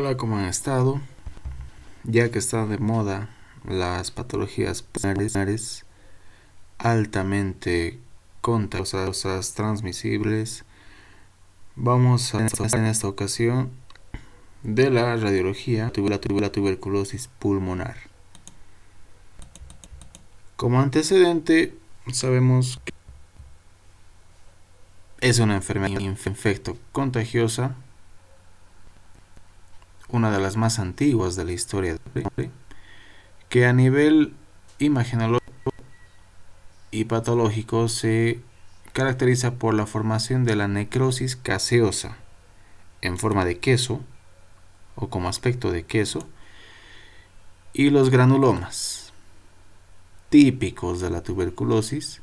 Hola, ¿cómo han estado? Ya que están de moda las patologías pulmonares altamente contagiosas, transmisibles, vamos a hablar en esta ocasión de la radiología de la tuberculosis pulmonar. Como antecedente, sabemos que es una enfermedad infecto contagiosa, una de las más antiguas de la historia, que a nivel imagenológico y patológico se caracteriza por la formación de la necrosis caseosa en forma de queso o como aspecto de queso y los granulomas típicos de la tuberculosis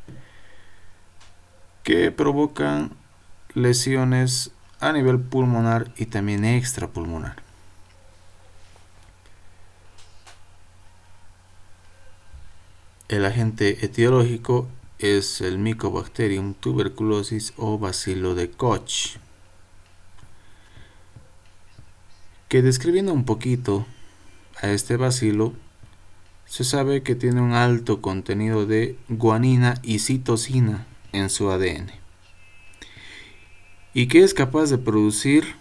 que provocan lesiones a nivel pulmonar y también extrapulmonar. El agente etiológico es el Mycobacterium tuberculosis o bacilo de Koch, que describiendo un poquito a este bacilo, se sabe que tiene un alto contenido de guanina y citosina en su ADN y que es capaz de producir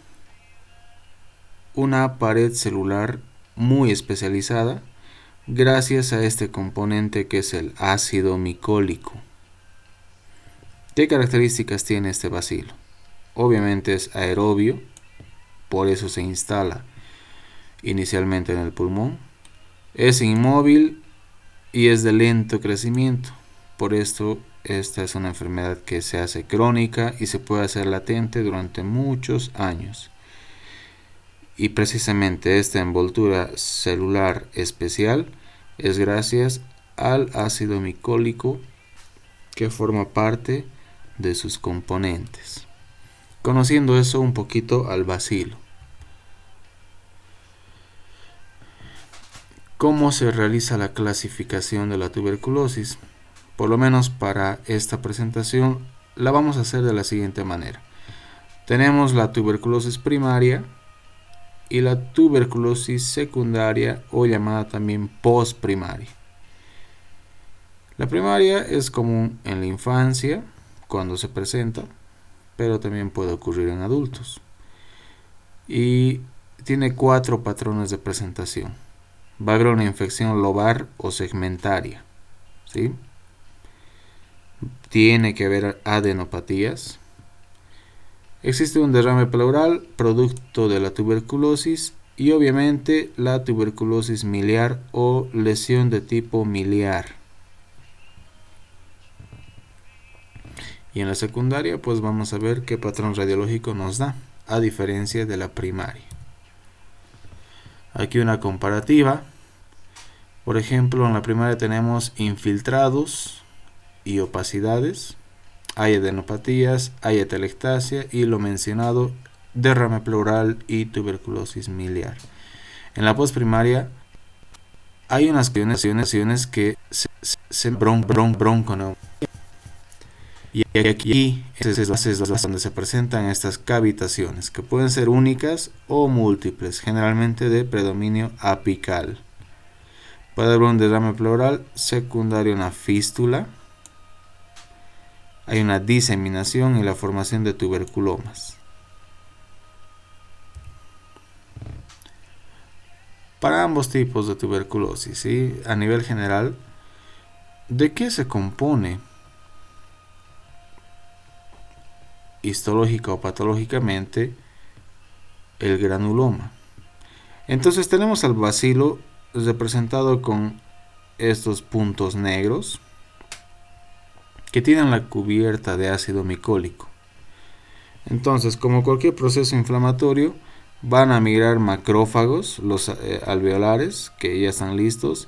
una pared celular muy especializada gracias a este componente que es el ácido micólico. ¿Qué características tiene este bacilo? Obviamente es aerobio, por eso se instala inicialmente en el pulmón. Es inmóvil y es de lento crecimiento. Por esto, esta es una enfermedad que se hace crónica y se puede hacer latente durante muchos años. Y precisamente esta envoltura celular especial es gracias al ácido micólico que forma parte de sus componentes. Conociendo eso un poquito al bacilo. ¿Cómo se realiza la clasificación de la tuberculosis? Por lo menos para esta presentación la vamos a hacer de la siguiente manera. Tenemos la tuberculosis primaria y la tuberculosis secundaria o llamada también postprimaria. La primaria es común en la infancia cuando se presenta, pero también puede ocurrir en adultos. Y tiene 4 patrones de presentación. Va a haber una infección lobar o segmentaria, ¿sí? Tiene que haber adenopatías. Existe un derrame pleural producto de la tuberculosis y obviamente la tuberculosis miliar o lesión de tipo miliar. Y en la secundaria pues vamos a ver qué patrón radiológico nos da, a diferencia de la primaria. Aquí una comparativa. Por ejemplo, en la primaria tenemos infiltrados y opacidades, hay adenopatías, hay atelectasia y lo mencionado, derrame pleural y tuberculosis miliar. En la postprimaria hay unas lesiones que se bronconeumonía. Y aquí es donde se presentan estas cavitaciones, que pueden ser únicas o múltiples, generalmente de predominio apical. Puede haber un derrame pleural secundario a una fístula. Hay una diseminación y la formación de tuberculomas. Para ambos tipos de tuberculosis, ¿sí? A nivel general, ¿de qué se compone histológica o patológicamente el granuloma? Entonces tenemos al bacilo representado con estos puntos negros que tienen la cubierta de ácido micólico. Entonces, como cualquier proceso inflamatorio, van a migrar macrófagos, los alveolares, que ya están listos,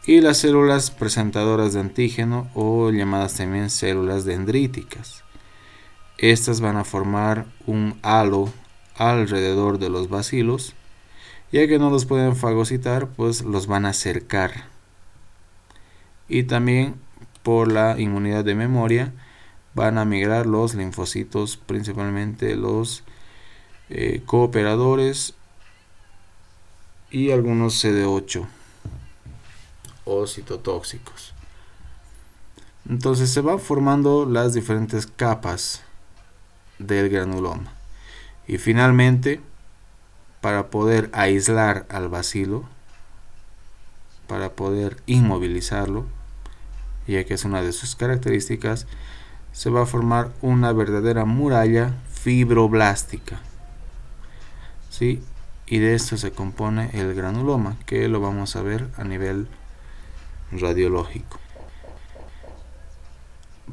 y las células presentadoras de antígeno o llamadas también células dendríticas. Estas van a formar un halo alrededor de los bacilos, ya que no los pueden fagocitar, pues los van a cercar. Y también por la inmunidad de memoria van a migrar los linfocitos, principalmente los cooperadores y algunos CD8 o citotóxicos. Entonces se van formando las diferentes capas del granuloma. Y finalmente, para poder aislar al bacilo, para poder inmovilizarlo, ya que es una de sus características, se va a formar una verdadera muralla fibroblástica. ¿Sí? Y de esto se compone el granuloma, que lo vamos a ver a nivel radiológico.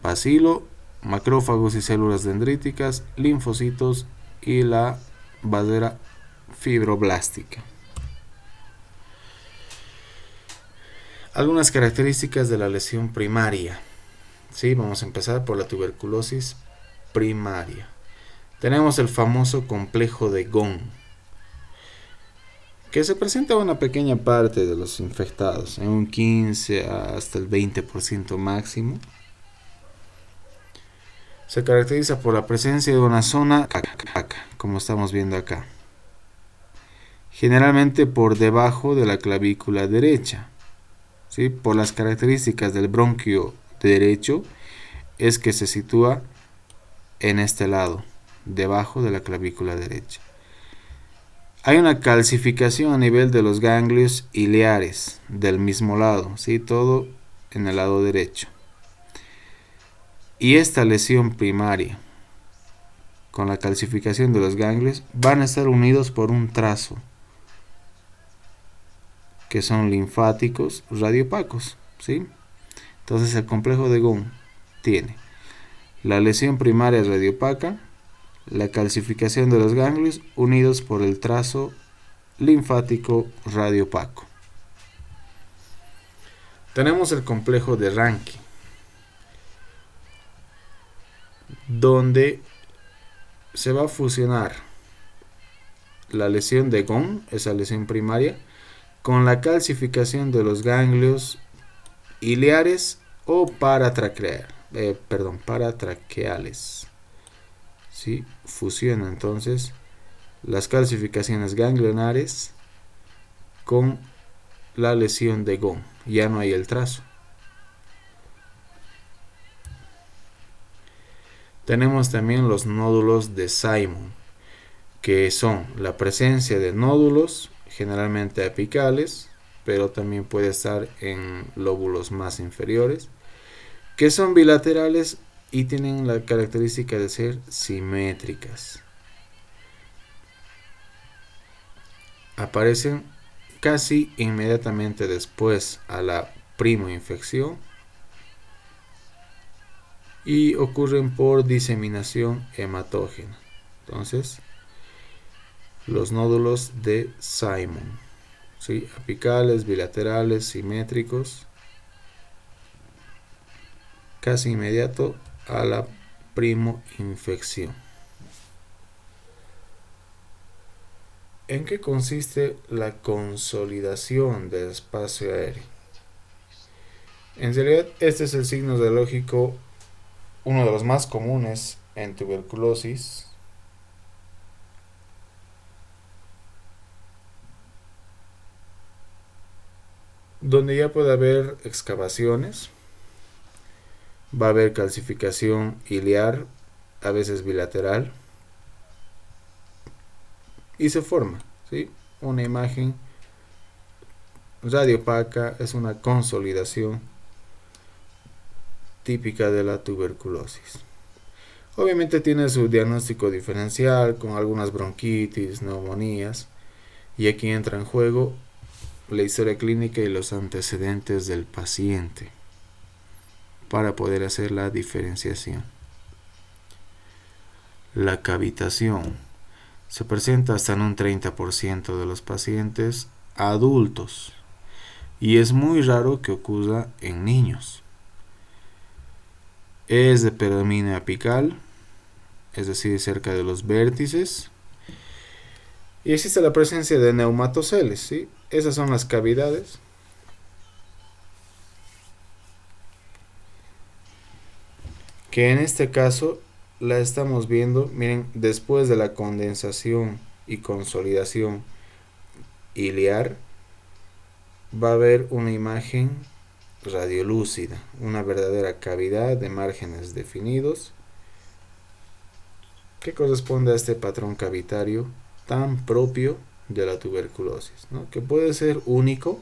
Bacilo, macrófagos y células dendríticas, linfocitos y la barrera fibroblástica. Algunas características de la lesión primaria. Sí, vamos a empezar por la tuberculosis primaria. Tenemos el famoso complejo de Ghon, que se presenta en una pequeña parte de los infectados, en un 15 hasta el 20% máximo. Se caracteriza por la presencia de una zona, como estamos viendo acá, generalmente por debajo de la clavícula derecha. ¿Sí? Por las características del bronquio derecho, es que se sitúa en este lado, debajo de la clavícula derecha. Hay una calcificación a nivel de los ganglios iliares del mismo lado, ¿sí? Todo en el lado derecho. Y esta lesión primaria, con la calcificación de los ganglios, van a estar unidos por un trazo, que son linfáticos radiopacos, ¿sí? Entonces el complejo de Ghon tiene la lesión primaria radiopaca, la calcificación de los ganglios unidos por el trazo linfático radiopaco. Tenemos el complejo de Ranke, donde se va a fusionar la lesión de Ghon, esa lesión primaria, con la calcificación de los ganglios iliares o paratraqueales. ¿Sí? Fusiona entonces las calcificaciones ganglionares con la lesión de Ghon. Ya no hay el trazo. Tenemos también los nódulos de Simon, que son la presencia de nódulos generalmente apicales, pero también puede estar en lóbulos más inferiores, que son bilaterales y tienen la característica de ser simétricas. Aparecen casi inmediatamente después a la primoinfección y ocurren por diseminación hematógena. Entonces, los nódulos de Simon, ¿sí? Apicales, bilaterales, simétricos, casi inmediato a la primoinfección. ¿En qué consiste la consolidación del espacio aéreo? En realidad, este es el signo radiológico, uno de los más comunes en tuberculosis, donde ya puede haber excavaciones, va a haber calcificación iliar, a veces bilateral, y se forma, ¿sí? Una imagen radiopaca, es una consolidación típica de la tuberculosis. Obviamente tiene su diagnóstico diferencial con algunas bronquitis, neumonías, y aquí entra en juego la historia clínica y los antecedentes del paciente para poder hacer la diferenciación. La cavitación se presenta hasta en un 30% de los pacientes adultos y es muy raro que ocurra en niños. Es de predominio apical, es decir, cerca de los vértices, y existe la presencia de neumatoceles, ¿sí? Esas son las cavidades que en este caso la estamos viendo, miren, después de la condensación y consolidación iliar, va a haber una imagen radiolúcida, una verdadera cavidad de márgenes definidos que corresponde a este patrón cavitario tan propio de la tuberculosis, ¿no? Que puede ser único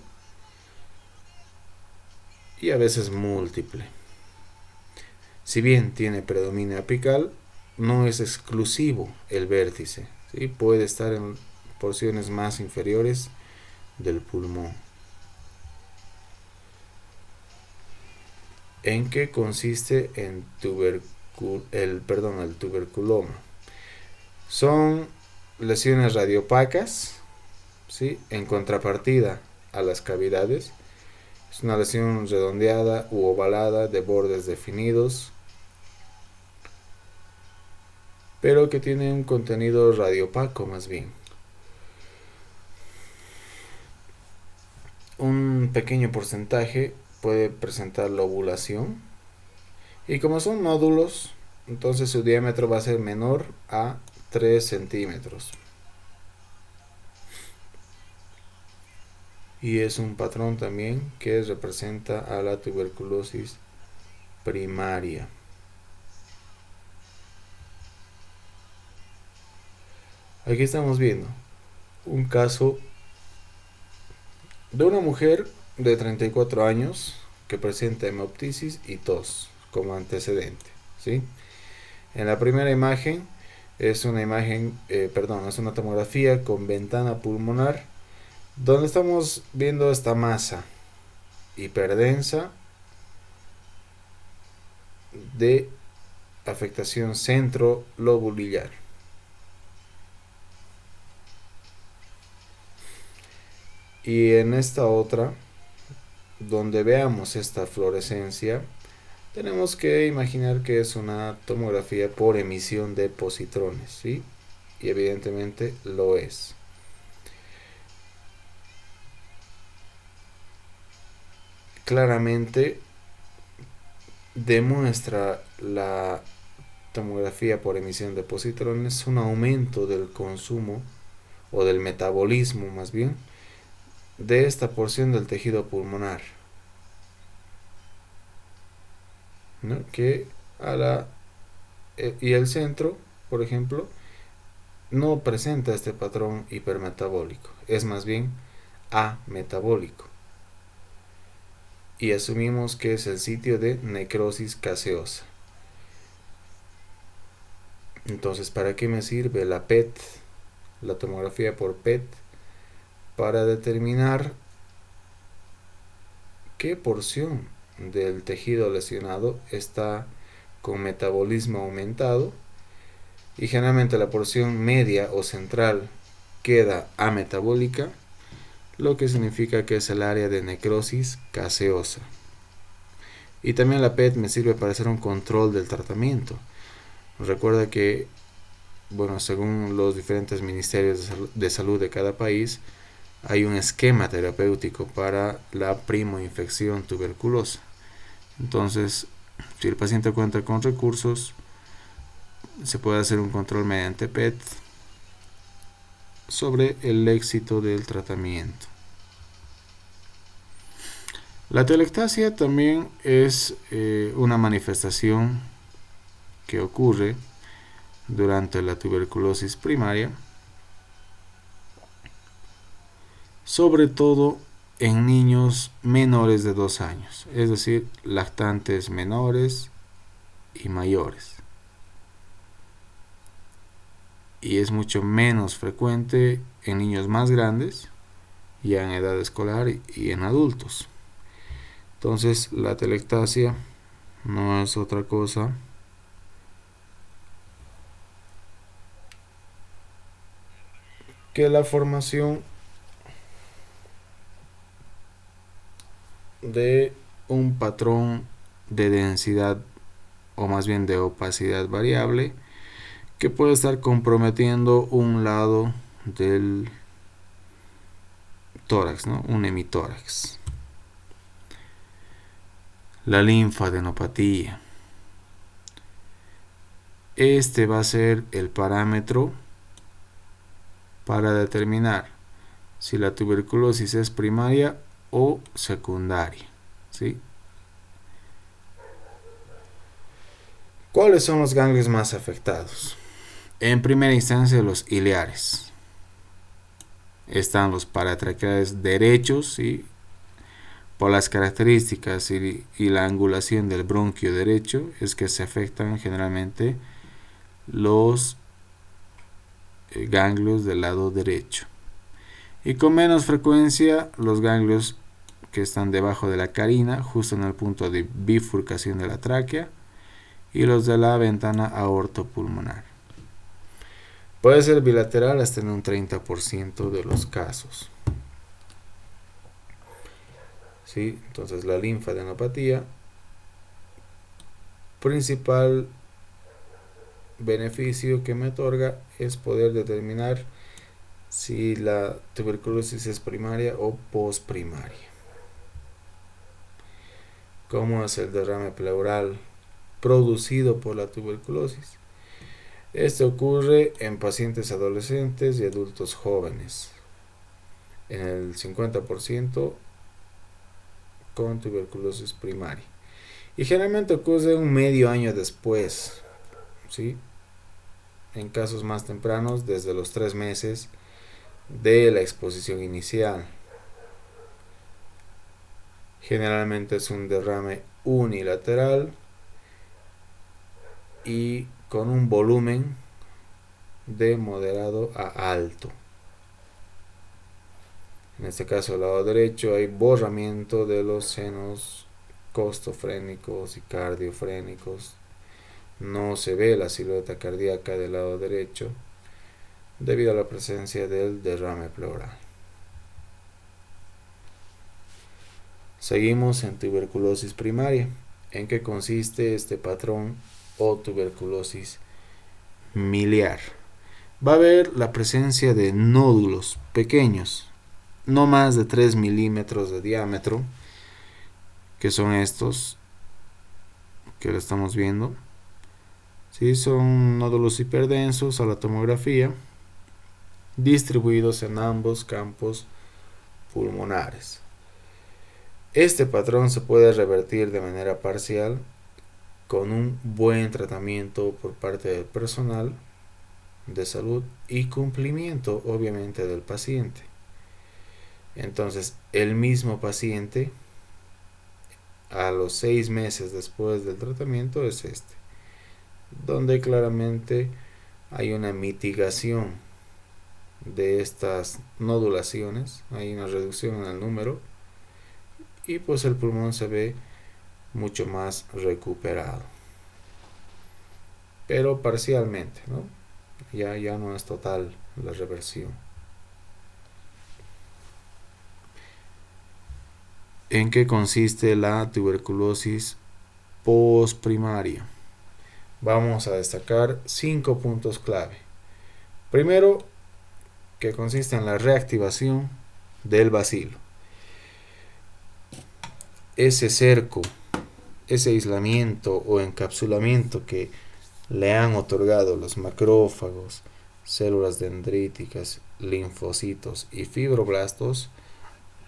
y a veces múltiple. Si bien tiene predominio apical, no es exclusivo el vértice, ¿sí? Puede estar en porciones más inferiores del pulmón. ¿En qué consiste el tuberculoma? Son lesiones radiopacas, ¿sí? En contrapartida a las cavidades. Es una lesión redondeada u ovalada de bordes definidos, pero que tiene un contenido radiopaco más bien. Un pequeño porcentaje puede presentar lobulación, y como son nódulos, entonces su diámetro va a ser menor a 3 centímetros. Y es un patrón también que representa a la tuberculosis primaria. Aquí estamos viendo un caso de una mujer de 34 años que presenta hemoptisis y tos como antecedente, ¿sí? En la primera imagen es una es una tomografía con ventana pulmonar, donde estamos viendo esta masa hiperdensa de afectación centro-lobulillar. Y en esta otra, donde veamos esta fluorescencia, tenemos que imaginar que es una tomografía por emisión de positrones, ¿sí? Y evidentemente lo es. Claramente demuestra la tomografía por emisión de positrones un aumento del consumo o del metabolismo más bien de esta porción del tejido pulmonar, ¿no? Que y el centro, por ejemplo, no presenta este patrón hipermetabólico, es más bien ametabólico, y asumimos que es el sitio de necrosis caseosa. Entonces, ¿para qué me sirve la PET, la tomografía por PET? Para determinar qué porción del tejido lesionado está con metabolismo aumentado, y generalmente la porción media o central queda ametabólica, lo que significa que es el área de necrosis caseosa. Y también la PET me sirve para hacer un control del tratamiento. Recuerda que, bueno, según los diferentes ministerios de salud de cada país, hay un esquema terapéutico para la primoinfección tuberculosa. Entonces, si el paciente cuenta con recursos, se puede hacer un control mediante PET sobre el éxito del tratamiento. La telectasia también es una manifestación que ocurre durante la tuberculosis primaria, sobre todo en niños menores de 2 años, es decir, lactantes menores y mayores. Y es mucho menos frecuente en niños más grandes, ya en edad escolar y en adultos. Entonces, la telectasia no es otra cosa que la formación de un patrón de densidad, o más bien de opacidad variable, que puede estar comprometiendo un lado del tórax, ¿no? Un hemitórax. La linfadenopatía. Este va a ser el parámetro para determinar si la tuberculosis es primaria o secundaria, ¿sí? ¿Cuáles son los ganglios más afectados? En primera instancia, los ileares. Están los paratraqueales derechos, ¿sí? Por las características y la angulación del bronquio derecho, es que se afectan generalmente los ganglios del lado derecho. Y con menos frecuencia, los ganglios que están debajo de la carina, justo en el punto de bifurcación de la tráquea, y los de la ventana aortopulmonar. Puede ser bilateral hasta en un 30% de los casos. ¿Sí? Entonces la linfadenopatía, principal beneficio que me otorga es poder determinar si la tuberculosis es primaria o postprimaria. ¿Cómo es el derrame pleural producido por la tuberculosis? Este ocurre en pacientes adolescentes y adultos jóvenes, en el 50% con tuberculosis primaria. Y generalmente ocurre un medio año después, ¿sí? En casos más tempranos, desde los 3 meses de la exposición inicial. Generalmente es un derrame unilateral y con un volumen de moderado a alto. En este caso, al lado derecho hay borramiento de los senos costofrénicos y cardiofrénicos. No se ve la silueta cardíaca del lado derecho debido a la presencia del derrame pleural. Seguimos en tuberculosis primaria. ¿En qué consiste este patrón o tuberculosis miliar? Va a haber la presencia de nódulos pequeños, no más de 3 milímetros de diámetro, que son estos que lo estamos viendo. ¿Sí? Son nódulos hiperdensos a la tomografía, distribuidos en ambos campos pulmonares. Este patrón se puede revertir de manera parcial con un buen tratamiento por parte del personal de salud y cumplimiento, obviamente, del paciente. Entonces, el mismo paciente, a los 6 meses después del tratamiento, es este, donde claramente hay una mitigación de estas nodulaciones, hay una reducción en el número, y pues el pulmón se ve mucho más recuperado, pero parcialmente, ¿no? Ya no es total la reversión. ¿En qué consiste la tuberculosis postprimaria? Vamos a destacar 5 puntos clave. Primero, que consiste en la reactivación del bacilo. Ese cerco, ese aislamiento o encapsulamiento que le han otorgado los macrófagos, células dendríticas, linfocitos y fibroblastos,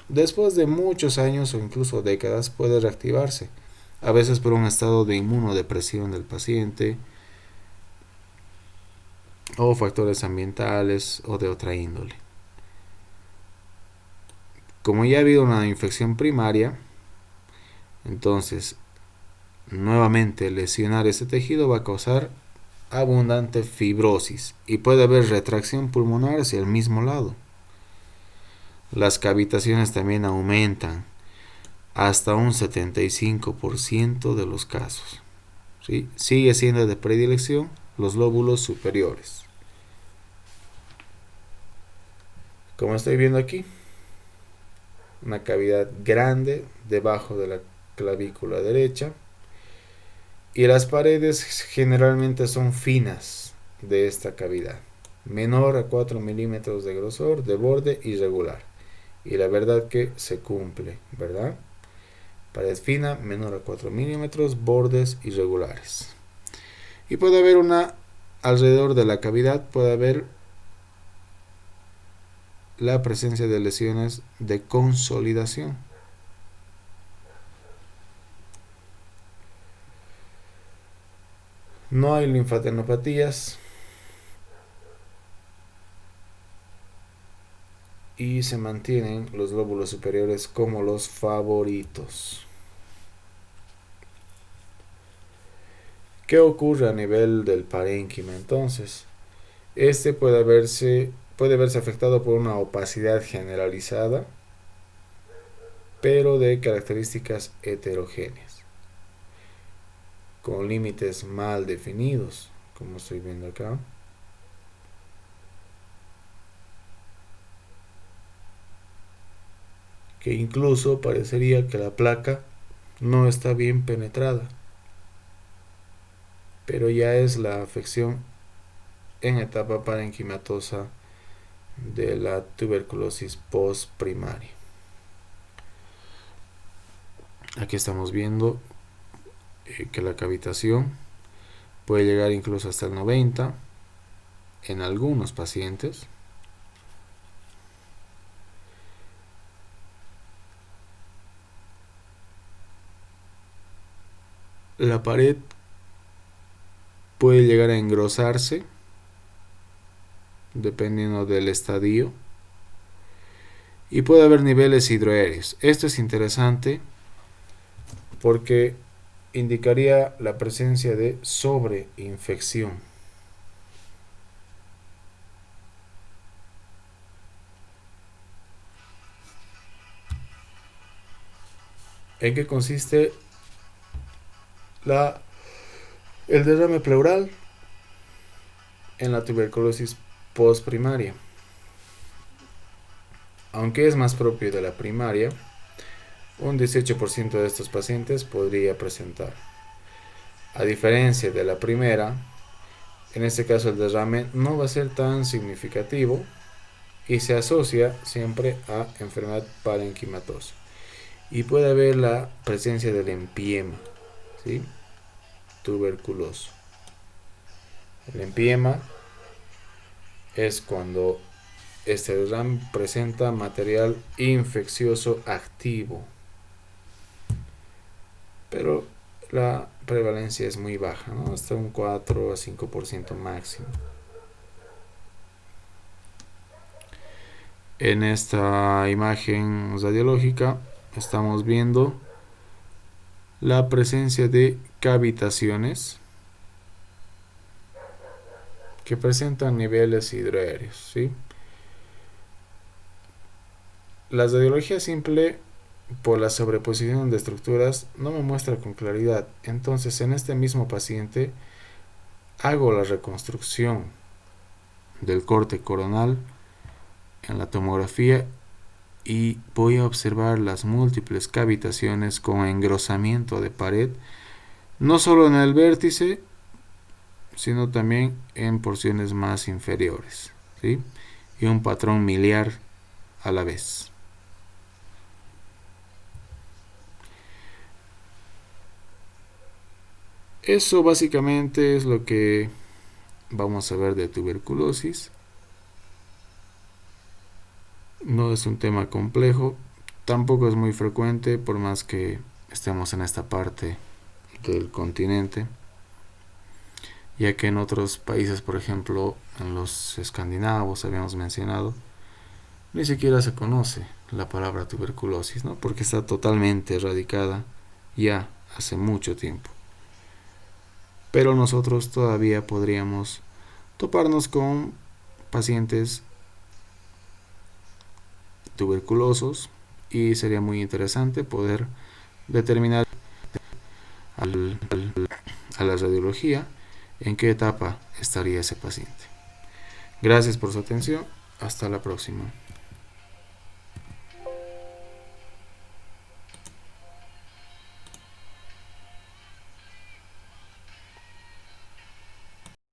después de muchos años o incluso décadas puede reactivarse, a veces por un estado de inmunodepresión del paciente o factores ambientales o de otra índole. Como ya ha habido una infección primaria, entonces nuevamente lesionar ese tejido va a causar abundante fibrosis y puede haber retracción pulmonar hacia el mismo lado. Las cavitaciones también aumentan hasta un 75% de los casos. ¿Sí? Sigue siendo de predilección los lóbulos superiores. Como estoy viendo aquí, una cavidad grande debajo de la clavícula derecha, y las paredes generalmente son finas de esta cavidad, menor a 4 milímetros de grosor, de borde irregular, y la verdad que se cumple, ¿verdad? Pared fina, menor a 4 milímetros, bordes irregulares. Y puede haber alrededor de la cavidad puede haber la presencia de lesiones de consolidación. No hay linfadenopatías y se mantienen los lóbulos superiores como los favoritos. ¿Qué ocurre a nivel del parénquima entonces? Este puede verse afectado por una opacidad generalizada, pero de características heterogéneas, con límites mal definidos, como estoy viendo acá. Que incluso parecería que la placa no está bien penetrada, pero ya es la afección en etapa parenquimatosa de la tuberculosis postprimaria. Aquí estamos viendo que la cavitación puede llegar incluso hasta el 90 en algunos pacientes. La pared puede llegar a engrosarse dependiendo del estadio y puede haber niveles hidroaéreos. Esto es interesante porque indicaría la presencia de sobreinfección. ¿En qué consiste el derrame pleural en la tuberculosis postprimaria? Aunque es más propio de la primaria, un 18% de estos pacientes podría presentar. A diferencia de la primera, en este caso el derrame no va a ser tan significativo y se asocia siempre a enfermedad parenquimatosa. Y puede haber la presencia del empiema, ¿sí? Tuberculoso. El empiema es cuando este derrame presenta material infeccioso activo, pero la prevalencia es muy baja, ¿no? Hasta un 4 a 5% máximo. En esta imagen radiológica estamos viendo la presencia de cavitaciones que presentan niveles hidroaéreos, ¿sí? La radiología simple, por la sobreposición de estructuras, no me muestra con claridad. Entonces, en este mismo paciente hago la reconstrucción del corte coronal en la tomografía y voy a observar las múltiples cavitaciones con engrosamiento de pared, no solo en el vértice, sino también en porciones más inferiores, ¿sí? Y un patrón miliar a la vez. Eso básicamente es lo que vamos a ver de tuberculosis. No es un tema complejo, tampoco es muy frecuente, por más que estemos en esta parte del continente, ya que en otros países, por ejemplo en los escandinavos habíamos mencionado, ni siquiera se conoce la palabra tuberculosis, ¿no? Porque está totalmente erradicada ya hace mucho tiempo. Pero nosotros todavía podríamos toparnos con pacientes tuberculosos y sería muy interesante poder determinar a la radiología en qué etapa estaría ese paciente. Gracias por su atención. Hasta la próxima.